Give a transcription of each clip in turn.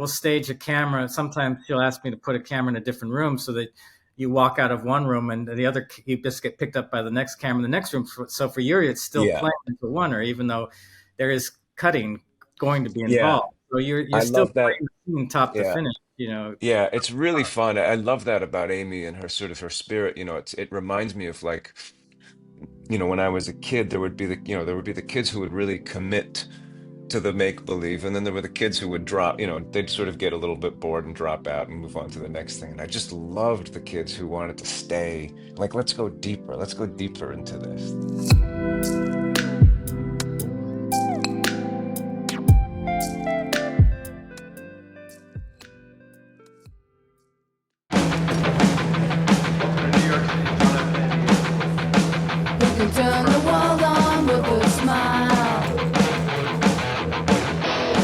we'll stage a camera. Sometimes she'll ask me to put a camera in a different room so that you walk out of one room and the other, you just get picked up by the next camera in the next room. So for Yuri, it's still Yeah. playing for Warner, even though there is cutting going to be Yeah. involved. So you're I still love that. playing the scene top to Yeah. finish, you know. Yeah, it's really fun. I love that about Amy and her sort of her spirit. It reminds me of like, when I was a kid, there would be the kids who would really commit to the make believe, and then there were the kids who would drop, they'd sort of get a little bit bored and drop out and move on to the next thing. And I just loved the kids who wanted to stay, like, let's go deeper into this. You can turn the world on with a smile.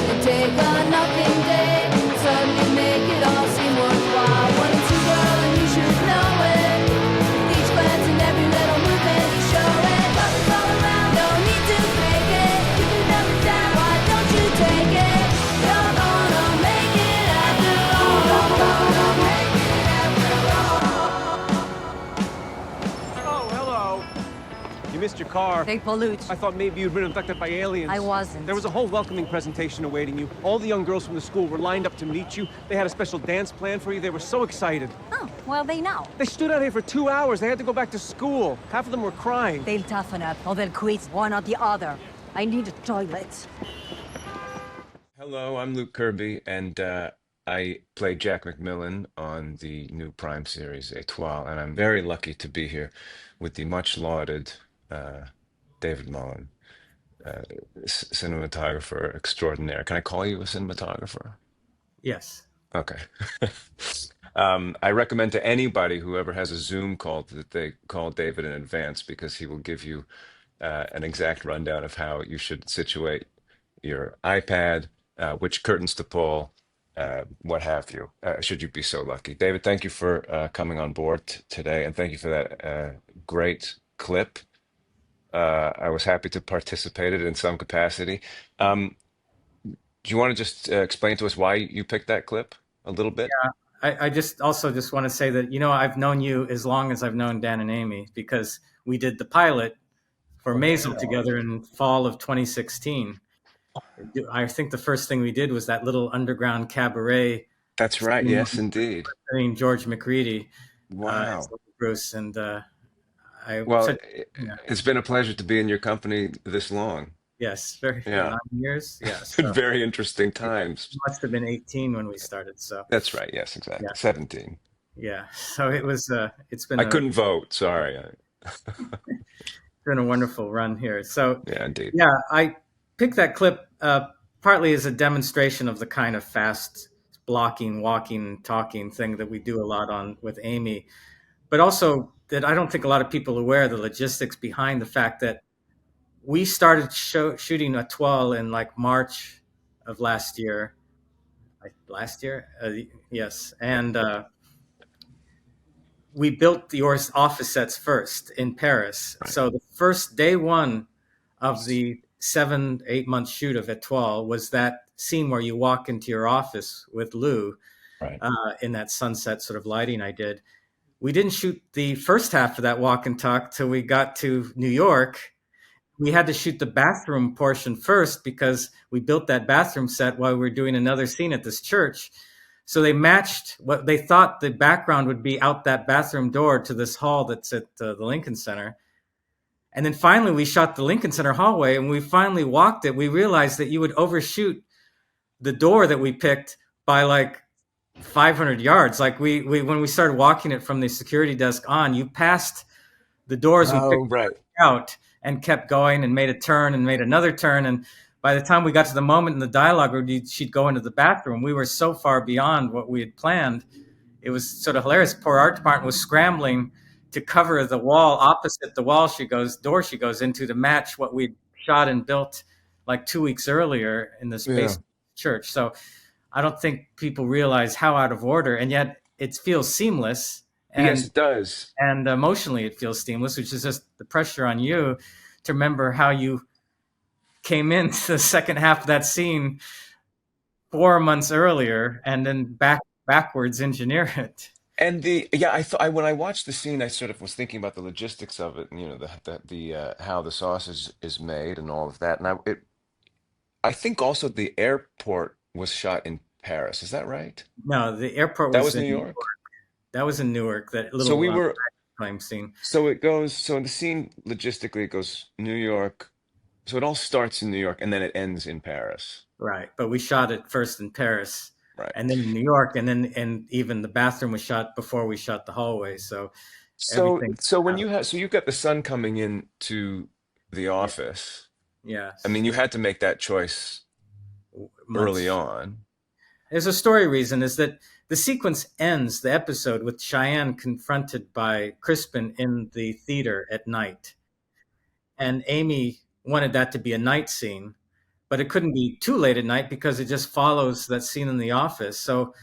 You take a nothing day and suddenly make it all seem worthwhile. One and two, girl, and you should know it. With each glance and every little movement you show it. Love is all around, no need to fake it. You can never down, why don't you take it? You're gonna make it after all. You're gonna make it after all. Oh, hello. You missed your car. They pollute. I thought maybe you'd been abducted by aliens. I wasn't. There was a whole welcoming presentation awaiting you. All the young girls from the school were lined up to meet you. They had a special dance plan for you. They were so excited. Oh, well, they know. They stood out here for 2 hours. They had to go back to school. Half of them were crying. They'll toughen up, or they'll quit, one or the other. I need a toilet. Hello, I'm Luke Kirby, and I play Jack McMillan on the new Prime series Étoile, and I'm very lucky to be here with the much lauded uh, David Mullen, uh, cinematographer extraordinaire. Can I call you a cinematographer? Yes. Okay. I recommend to anybody who ever has a Zoom call that they call David in advance because he will give you an exact rundown of how you should situate your iPad, which curtains to pull, what have you, should you be so lucky. David, thank you for coming on board today, and thank you for that great clip. I was happy to participate in it in some capacity. Um, do you want to just explain to us why you picked that clip a little bit? I just also just want to say that, you know, I've known you as long as I've known Dan and Amy because we did the pilot for Maisel together in fall of 2016. I think the first thing we did was that little underground cabaret That's right. scene Yes, indeed. featuring George McCready as Wow. Bruce, and I Well, said, yeah, it's been a pleasure to be in your company this long. yes, very Yeah. 9 years, yeah. So Very interesting yeah, times. must have been 18 when we started. So That's right. Yes, exactly. yeah, 17. yeah. So it was it's I couldn't vote. Sorry. been a wonderful run here. So Yeah, indeed. yeah, I picked that clip partly as a demonstration of the kind of fast blocking, walking, talking thing that we do a lot on with Amy, but also that I don't think a lot of people are aware of the logistics behind the fact that we started shooting Étoile in like March of last year. Last year, yes, and we built the office sets first in Paris. Right. So the first day one of the 7-8 month shoot of Étoile was that scene where you walk into your office with Lou Right. in that sunset sort of lighting I did. We didn't shoot the first half of that walk and talk till we got to New York. We had to shoot the bathroom portion first because we built that bathroom set while we were doing another scene at this church. So they matched what they thought the background would be out that bathroom door to this hall that's at the Lincoln Center. And then finally we shot the Lincoln Center hallway and we finally walked it. We realized that you would overshoot the door that we picked by like 500 yards. Like we when we started walking it from the security desk on, you passed the doors we Oh, picked right. out and kept going and made a turn and made another turn. And by the time we got to the moment in the dialogue where she'd go into the bathroom, we were so far beyond what we had planned. It was sort of hilarious. Poor art department was scrambling to cover the wall opposite the door she goes into to match what we'd shot and built like 2 weeks earlier in this Yeah. basement church. So I don't think people realize how out of order, and yet it feels seamless. Yes, And it does. emotionally it feels seamless, which is just the pressure on you to remember how you came into the second half of that scene 4 months earlier and then backwards engineer it. And the yeah, I thought I when I watched the scene, I sort of was thinking about the logistics of it, and how the sausage is made and all of that. And I think also the airport was shot in Paris. Is that right? No, the airport That was was in New York. that was in Newark. That So little we were crime scene, so it goes so in the scene logistically it goes New York. So it all starts in New York and then it ends in Paris. right? But we shot it first in Paris, Right. and then in New York, and even the bathroom was shot before we shot the hallway. So everything, So when uh, you have so you've got the sun coming in to the yeah, office. I yes, mean, you had to make that choice early months. on. There's a story reason is that the sequence ends the episode with Cheyenne confronted by Crispin in the theater at night, and Amy wanted that to be a night scene, but it couldn't be too late at night because it just follows that scene in the office. So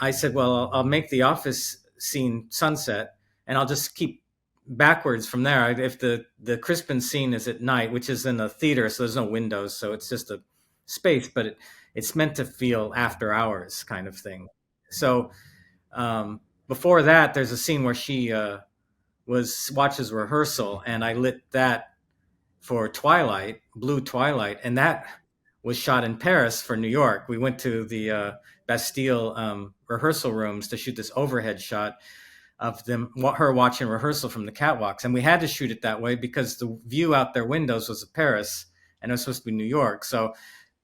I said, well, I'll make the office scene sunset, and I'll just keep backwards from there. If the Crispin scene is at night, which is in a theater, so there's no windows, so it's just a space, but it's meant to feel after hours kind of thing. So before that, there's a scene where she was watches rehearsal, and I lit that for Twilight, Blue Twilight, and that was shot in Paris for New York. We went to the Bastille rehearsal rooms to shoot this overhead shot of her watching rehearsal from the catwalks, and we had to shoot it that way because the view out their windows was of Paris, and it was supposed to be New York. So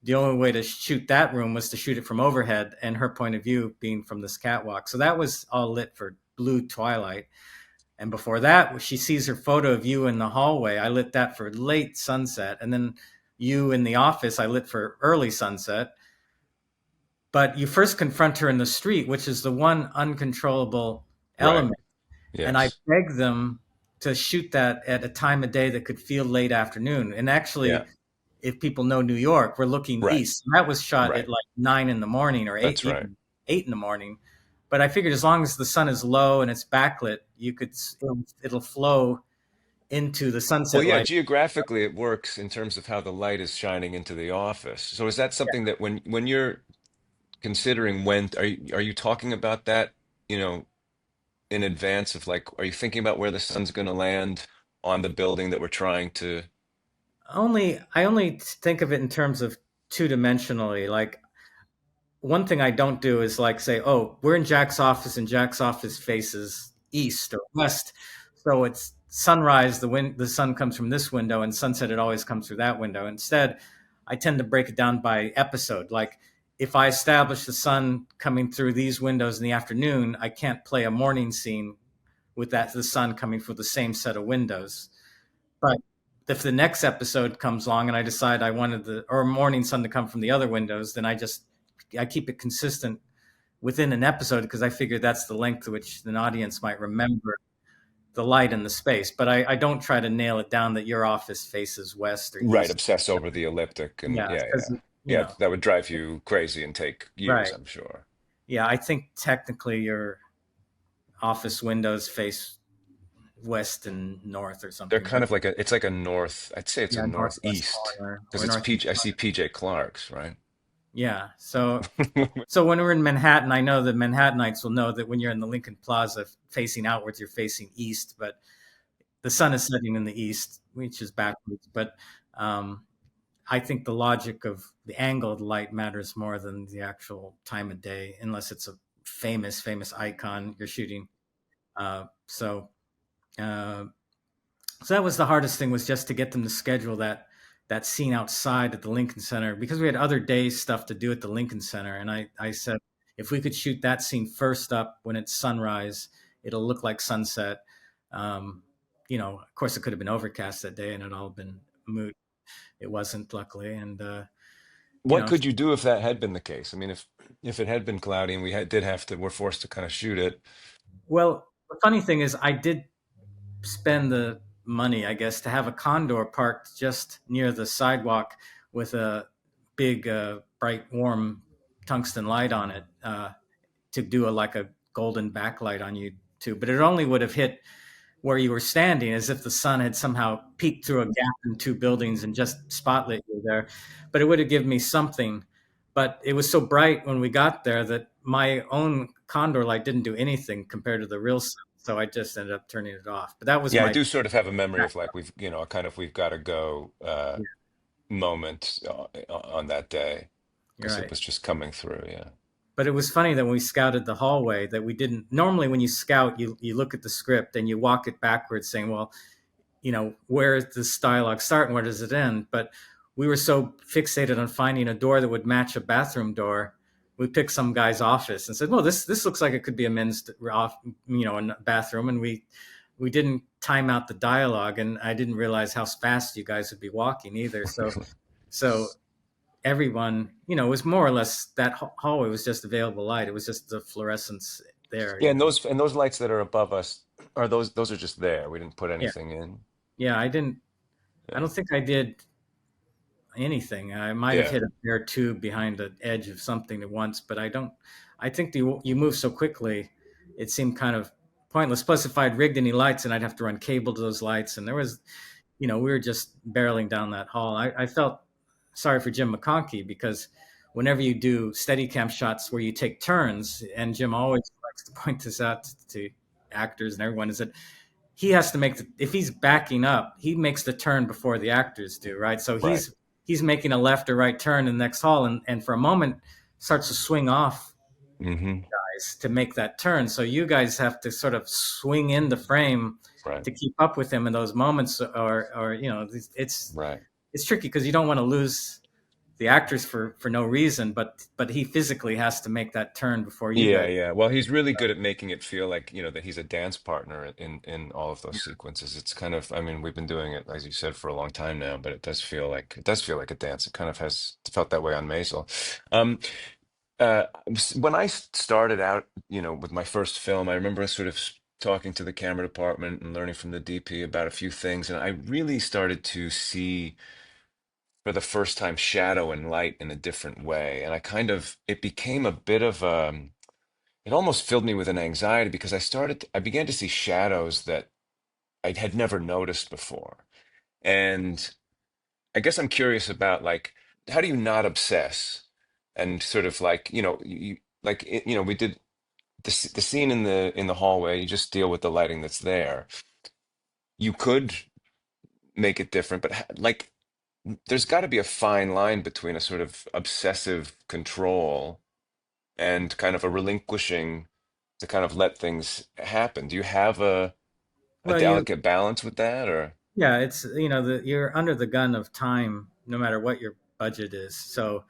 the only way to shoot that room was to shoot it from overhead, and her point of view being from this catwalk. So that was all lit for Blue Twilight. And before that, she sees her photo of you in the hallway. I lit that for late sunset. And then you in the office, I lit for early sunset. But you first confront her in the street, which is the one uncontrollable Right. element. And I Yes. begged them to shoot that at a time of day that could feel late afternoon. And Yeah. actually, if people know New York, we're looking Right. east. And that was shot Right. at like 9 in the morning or eight, That's right. even 8 in the morning. But I figured as long as the sun is low and it's backlit, it'll flow into the Well, sunset yeah, light. geographically it works in terms of how the light is shining into the office. So is that something that when you're considering when are you talking about that, you know, in advance of like are you thinking about where the sun's going to land on the building that we're trying to I only think of it in terms of two dimensionally. Like one thing I don't do is like say, oh, we're in Jack's office and Jack's office faces east or west. So it's sunrise, the sun comes from this window, and sunset, it always comes through that window. Instead, I tend to break it down by episode. Like if I establish the sun coming through these windows in the afternoon, I can't play a morning scene with the sun coming through the same set of windows. But if the next episode comes along and I decide I wanted the or morning sun to come from the other windows, then I keep it consistent within an episode because I figure that's the length to which an audience might remember the light and the space. But I don't try to nail it down that your office faces west or right east. obsess over the elliptic and Yeah, yeah, because yeah. Yeah, that would drive you crazy and take years, right. I'm sure. Yeah, I think technically your office windows face west and north or They're something. kind But of like it's like a north, I'd say it's a yeah, northwest northeast corner because or it's northeast PJ, I see corner. PJ Clark's, right? Yeah. So when we're in Manhattan, I know that Manhattanites will know that when you're in the Lincoln Plaza facing outwards, you're facing east, but the sun is setting in the east, which is backwards. But um, I think the logic of the angle of the light matters more than the actual time of day, unless it's a famous icon you're shooting. Uh, so uh, so that was the hardest thing, was just to get them to schedule that scene outside at the Lincoln Center, because we had other days stuff to do at the Lincoln Center. And I said, if we could shoot that scene first up when it's sunrise, it'll look like sunset. Um, of course, it could have been overcast that day and it all been moot. It wasn't, luckily. And, you What know, could you do if that had been the case? I mean, if it had been cloudy and did have to, we're forced to kind of shoot it. well, the funny thing is, I did spend the money, I guess, to have a condor parked just near the sidewalk with a big, bright, warm tungsten light on it, to do like a golden backlight on you too. But it only would have hit where you were standing, as if the sun had somehow peeked through a gap in two buildings and just spotlit you there. But it would have given me something. but it was so bright when we got there that my own condor light didn't do anything compared to the real sun. So I just ended up turning it off. But that was Yeah, I my, do sort of have a memory of like we've, kind of we've got to go yeah, moment on that day you're because it right. was just coming through. Yeah. But it was funny that when we scouted the hallway that we didn't normally when you scout, you look at the script and you walk it backwards saying, well, where does this dialogue start and where does it end? But we were so fixated on finding a door that would match a bathroom door. We picked some guy's office and said, "Well, this looks like it could be a men's off, a bathroom." And we didn't time out the dialogue, and I didn't realize how fast you guys would be walking either. So everyone, was more or less that hallway was just available light. It was just the fluorescence there, Yeah, and those lights that are above us are those are just there. We didn't put Yeah, anything in. yeah. I didn't. I Yeah. don't think I did anything. I might have Yeah. hit a bare tube behind the edge of something at once, but I don't. I think you move so quickly, it seemed kind of pointless. Plus, if I'd rigged any lights, and I'd have to run cable to those lights, and there was, we were just barreling down that hall. I felt sorry for Jim McConkey because whenever you do Steadicam shots where you take turns, and Jim always likes to point this out to actors and everyone, is that he has to make if he's backing up, he makes the turn before the actors do, right? So Right. he's making a left or right turn in the next hall, and for a moment starts to swing off Hmm. guys to make that turn. So you guys have to sort of swing in the frame Right. to keep up with him in those moments, or Right. it's tricky because you don't want to lose the actors for no reason, but he physically has to make that turn before you Yeah, guys. yeah. Well, he's really good at making it feel like, that he's a dance partner in all of those sequences. It's kind of, I mean, we've been doing it, as you said, for a long time now, but it does feel like a dance. It kind of has felt that way on Maisel. Um, when I started out, with my first film, I remember sort of talking to the camera department and learning from the DP about a few things, and I really started to see for the first time shadow and light in a different way. And it became a bit of it almost filled me with an anxiety because I began to see shadows that I had never noticed before. And I guess I'm curious about like, how do you not obsess and sort of like, we did the scene in the hallway, you just deal with the lighting that's there. You could make it different, but like, there's got to be a fine line between a sort of obsessive control and kind of a relinquishing to kind of let things happen. Do you have a Well, you delicate balance with that, or? Yeah, it's you're under the gun of time, no matter what your budget is. So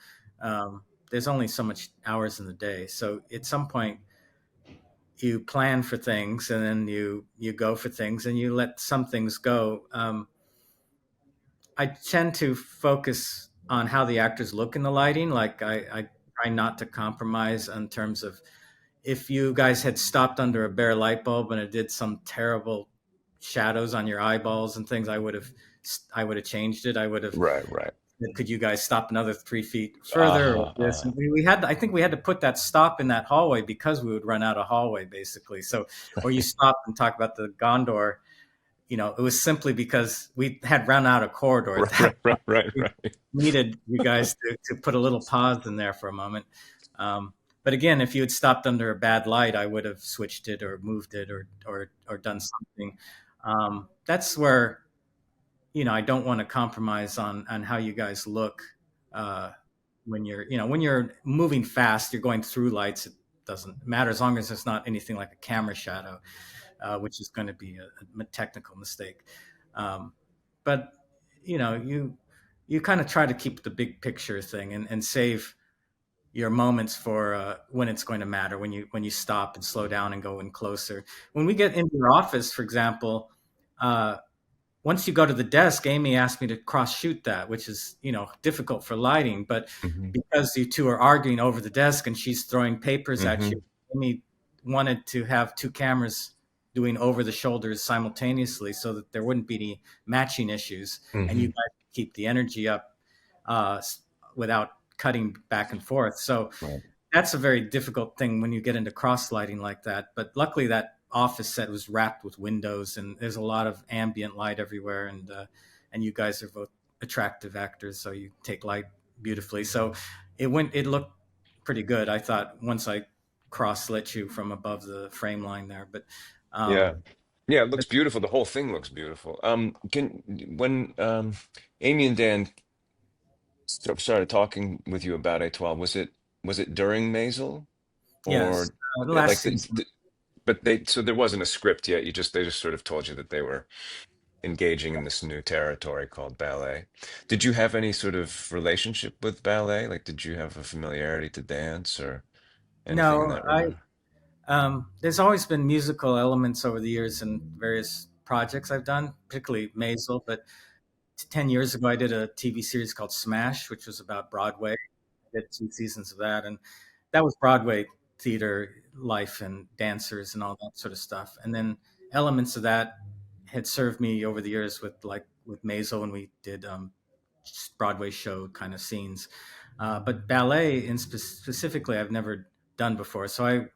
there's only so much hours in the day. So at some point, you plan for things, and then you go for things, and you let some things go. I tend to focus on how the actors look in the lighting. Like I try not to compromise in terms of if you guys had stopped under a bare light bulb and it did some terrible shadows on your eyeballs and things, I would have changed it. I would have Right, right. said, could you guys stop another 3 feet further or Uh-huh, this? uh-huh. And I think we had to put that stop in that hallway because we would run out of hallway basically. So, or you stop and talk about the Gondor, it was simply because we had run out of corridor at Right, that right, right, point. right, We right. needed you guys to put a little pause in there for a moment. But again, if you had stopped under a bad light, I would have switched it or moved it or done something. That's where I don't want to compromise on how you guys look uh, when you're moving fast. You're going through lights. It doesn't matter as long as it's not anything like a camera shadow, which is going to be a technical mistake. Um, but you kind of try to keep the big picture thing and save your moments for when it's going to matter when you stop and slow down and go in closer. When we get into your office, for example, uh, once you go to the desk, Amy asked me to cross shoot that, which is difficult for lighting. But Hmm. because you two are arguing over the desk and she's throwing papers at you, Hmm. Amy wanted to have two cameras doing over the shoulders simultaneously so that there wouldn't be any matching issues, and you Hmm. guys could keep the energy up uh, without cutting back and forth. So Right. that's a very difficult thing when you get into cross lighting like that. But luckily, that office set was wrapped with windows, and there's a lot of ambient light everywhere. And you guys are both attractive actors, so you take light beautifully. So it looked pretty good. I thought once I cross-lit you from above the frame line there, um, Yeah. Yeah, it looks but beautiful. The whole thing looks beautiful. Can when Amy and Dan started talking with you about Étoile, was it during Maisel yes, or the yeah, last like season. but they so there wasn't a script yet. They just sort of told you that they were engaging in this new territory called ballet. Did you have any sort of relationship with ballet? Like, did you have a familiarity to dance or anything in No, that regard? there's always been musical elements over the years in various projects I've done, particularly Maisel. But 10 years ago, I did a TV series called Smash, which was about Broadway. I did 2 seasons of that. And that was Broadway theater life and dancers and all that sort of stuff. And then elements of that had served me over the years with Maisel when we did Broadway show kind of scenes. But ballet specifically, I've never done before. So I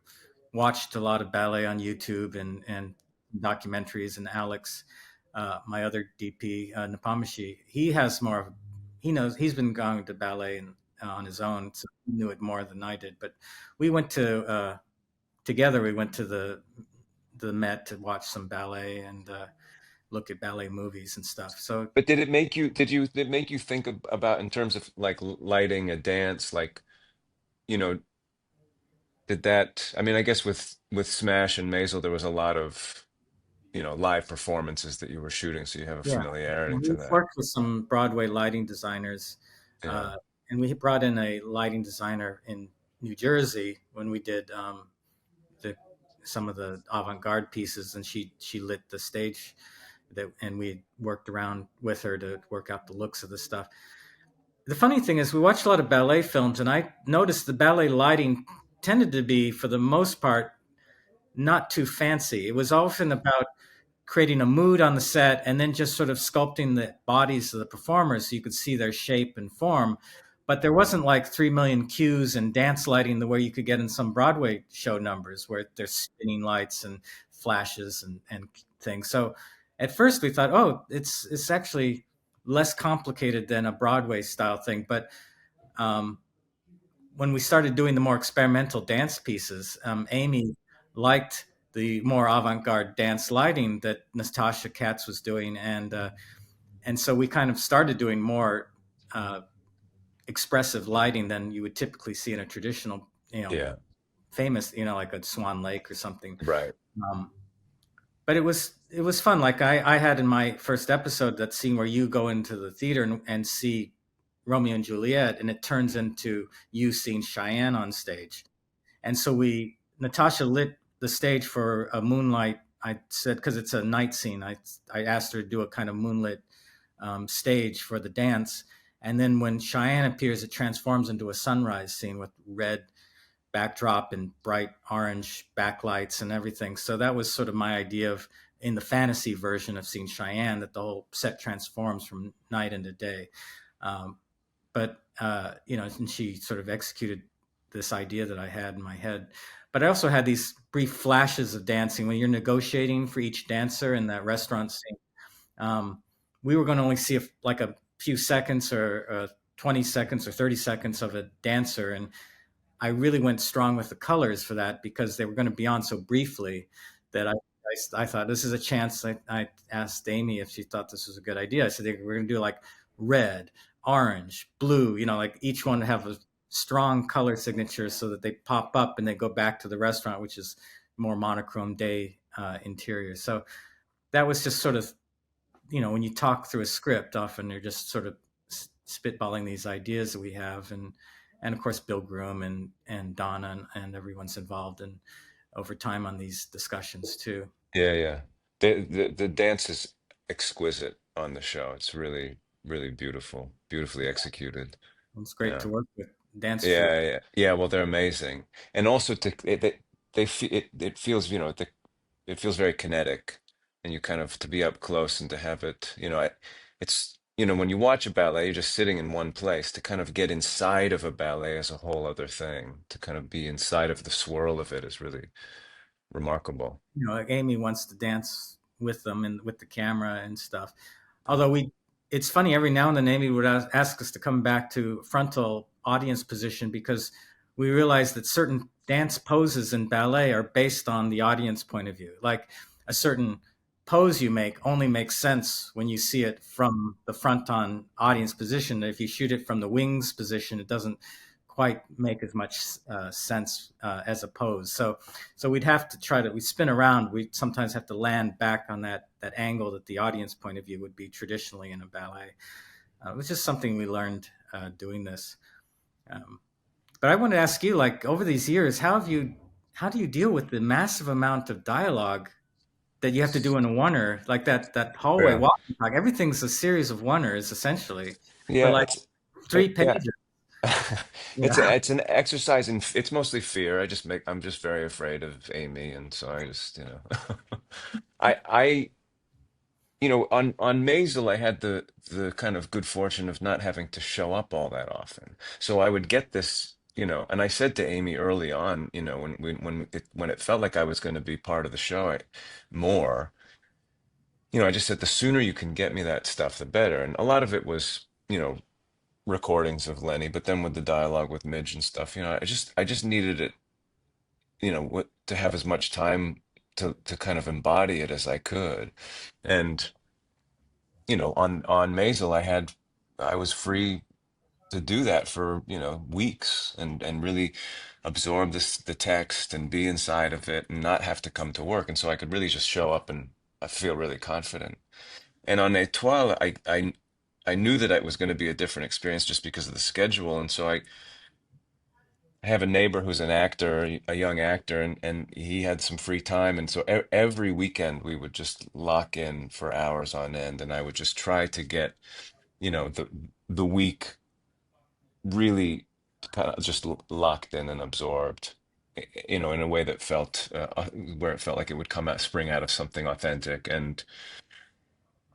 watched a lot of ballet on YouTube and documentaries. And Alex, my other DP, Nepomniachtchi, he has more of he knows he's been going to ballet on his own, so he knew it more than I did. But we went to together. We went to the Met to watch some ballet and look at ballet movies and stuff. So But did it make you think about in terms of like lighting a dance, like, you know, did that, I mean, I guess with Smash and Maisel, there was a lot of, live performances that you were shooting, so you have a yeah, familiarity and to we've that. worked with some Broadway lighting designers, Yeah. uh, and we brought in a lighting designer in New Jersey when we did the some of the avant-garde pieces, and she lit the stage and we worked around with her to work out the looks of the stuff. The funny thing is, we watched a lot of ballet films, and I noticed the ballet lighting tended to be, for the most part, not too fancy. It was often about creating a mood on the set and then just sort of sculpting the bodies of the performers so you could see their shape and form. But there wasn't like 3 million cues and dance lighting the way you could get in some Broadway show numbers where there's spinning lights and flashes and things. So at first we thought, oh, it's actually less complicated than a Broadway style thing. But um, when we started doing the more experimental dance pieces, Amy liked the more avant-garde dance lighting that Natasha Katz was doing, and so we kind of started doing more uh, expressive lighting than you would typically see in a traditional, Yeah. famous, like a Swan Lake or something. Right. Um, but it was fun. Like I had in my first episode that scene where you go into the theater and see Romeo and Juliet, and it turns into you seeing Cheyenne on stage. And so Natasha lit the stage for a moonlight. I said, because it's a night scene, I asked her to do a kind of moonlit stage for the dance. And then when Cheyenne appears, it transforms into a sunrise scene with red backdrop and bright orange backlights and everything. So that was sort of my idea of, in the fantasy version of seeing Cheyenne, that the whole set transforms from night into day. Um, but and she sort of executed this idea that I had in my head. But I also had these brief flashes of dancing when you're negotiating for each dancer in that restaurant scene. Um, we were going to only see like a few seconds or 20 seconds or 30 seconds of a dancer, and I really went strong with the colors for that because they were going to be on so briefly that I thought this is a chance. I asked Amy if she thought this was a good idea. I said we're going to do like red, orange, blue, like each one have a strong color signature so that they pop up and they go back to the restaurant, which is more monochrome day interior. So that was just sort of, when you talk through a script, often you're just sort of spitballing these ideas that we have, and of course Bill Groom and Donna and everyone's involved in over time on these discussions too. Yeah, yeah. The dance is exquisite on the show. It's really, really beautiful, beautifully executed. It's great Yeah. to work with dance troupe. Yeah, yeah, yeah. Well, they're amazing, and also it feels it feels very kinetic, and you kind of to be up close and to have it. It's when you watch a ballet, you're just sitting in one place. To kind of get inside of a ballet is a whole other thing. To kind of be inside of the swirl of it is really remarkable. Like Amy wants to dance with them and with the camera and stuff. Although it's funny, every now and then Amy would ask us to come back to frontal audience position, because we realized that certain dance poses in ballet are based on the audience point of view. Like a certain pose you make only makes sense when you see it from the front on audience position. If you shoot it from the wings position, it doesn't quite make as much sense as a pose. So we'd have to we spin around. We sometimes have to land back on that angle that the audience point of view would be traditionally in a ballet. It was just something we learned doing this. But I want to ask you, like over these years, how do you deal with the massive amount of dialogue that you have to do in a oneer, like that hallway Yeah. walking talk? Everything's a series of oneers essentially for Yeah, like three yeah. pages. It's Yeah. it's an exercise in it's mostly fear. I'm just very afraid of Amy, and so I just, I on Maisel I had the kind of good fortune of not having to show up all that often. So I would get this, and I said to Amy early on, when it felt like I was going to be part of the show more, I just said the sooner you can get me that stuff, the better. And a lot of it was, recordings of Lenny, but then with the dialogue with Midge and stuff, I just needed it, to have as much time to kind of embody it as I could. And on Maisel, I was free to do that for, weeks and really absorb the text and be inside of it and not have to come to work. And so I could really just show up and I feel really confident. And on Étoile, I knew that it was going to be a different experience just because of the schedule. And so I have a neighbor who's an actor, a young actor, and he had some free time. And so every weekend we would just lock in for hours on end. And I would just try to get, the week really kind of just locked in and absorbed, in a way that felt, where it felt like it would come out, spring out of something authentic.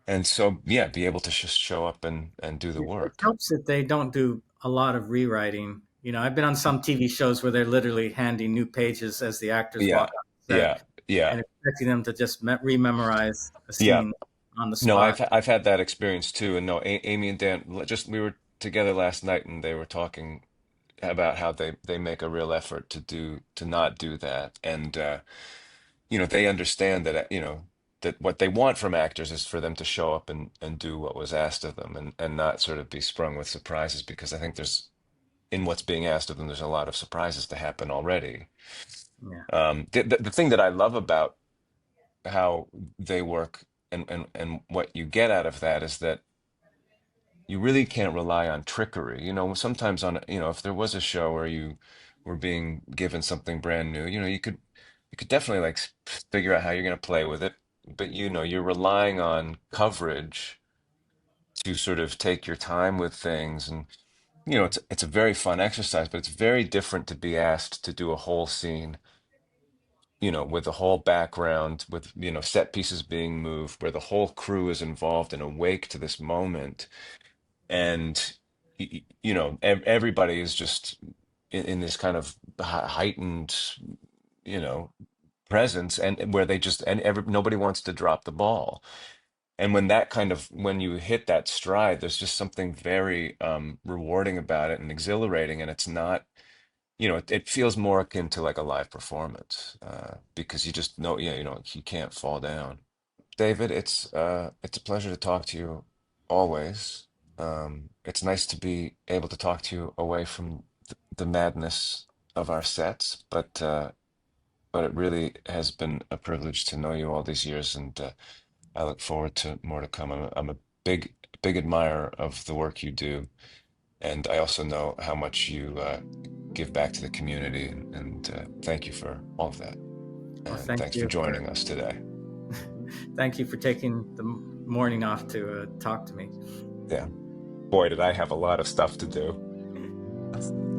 And so, yeah, be able to just show up and do the It work. helps that they don't do a lot of rewriting. I've been on some TV shows where they're literally handing new pages as the actors Yeah, walk on set yeah, yeah, and expecting them to just rememorize a yeah. scene on the No, spot. I've had that experience too. And no, Amy and Dan, we were together last night, and they were talking about how they make a real effort to not do that. And they understand that, that what they want from actors is for them to show up and do what was asked of them, and not sort of be sprung with surprises, because I think there's in what's being asked of them, there's a lot of surprises to happen already. Yeah. The thing that I love about how they work, and what you get out of that, is that you really can't rely on trickery. Sometimes if there was a show where you were being given something brand new, you could definitely like figure out how you're going to play with it, but you're relying on coverage to sort of take your time with things. And it's a very fun exercise, but it's very different to be asked to do a whole scene, with the whole background, with set pieces being moved, where the whole crew is involved and awake to this moment. And everybody is just in this kind of heightened, you know presence, and where they just and nobody wants to drop the ball. And when you hit that stride, there's just something very rewarding about it and exhilarating. And it's not, it feels more akin to like a live performance, because you just know, yeah, you can't fall down. David, it's a pleasure to talk to you always. It's nice to be able to talk to you away from the madness of our sets, but it really has been a privilege to know you all these years, and I look forward to more to come. I'm a big admirer of the work you do, and I also know how much you give back to the community, and thank you for all of that. Well, And thanks for joining us today. thank you for taking the morning off to talk to me. Yeah. Boy, did I have a lot of stuff to do.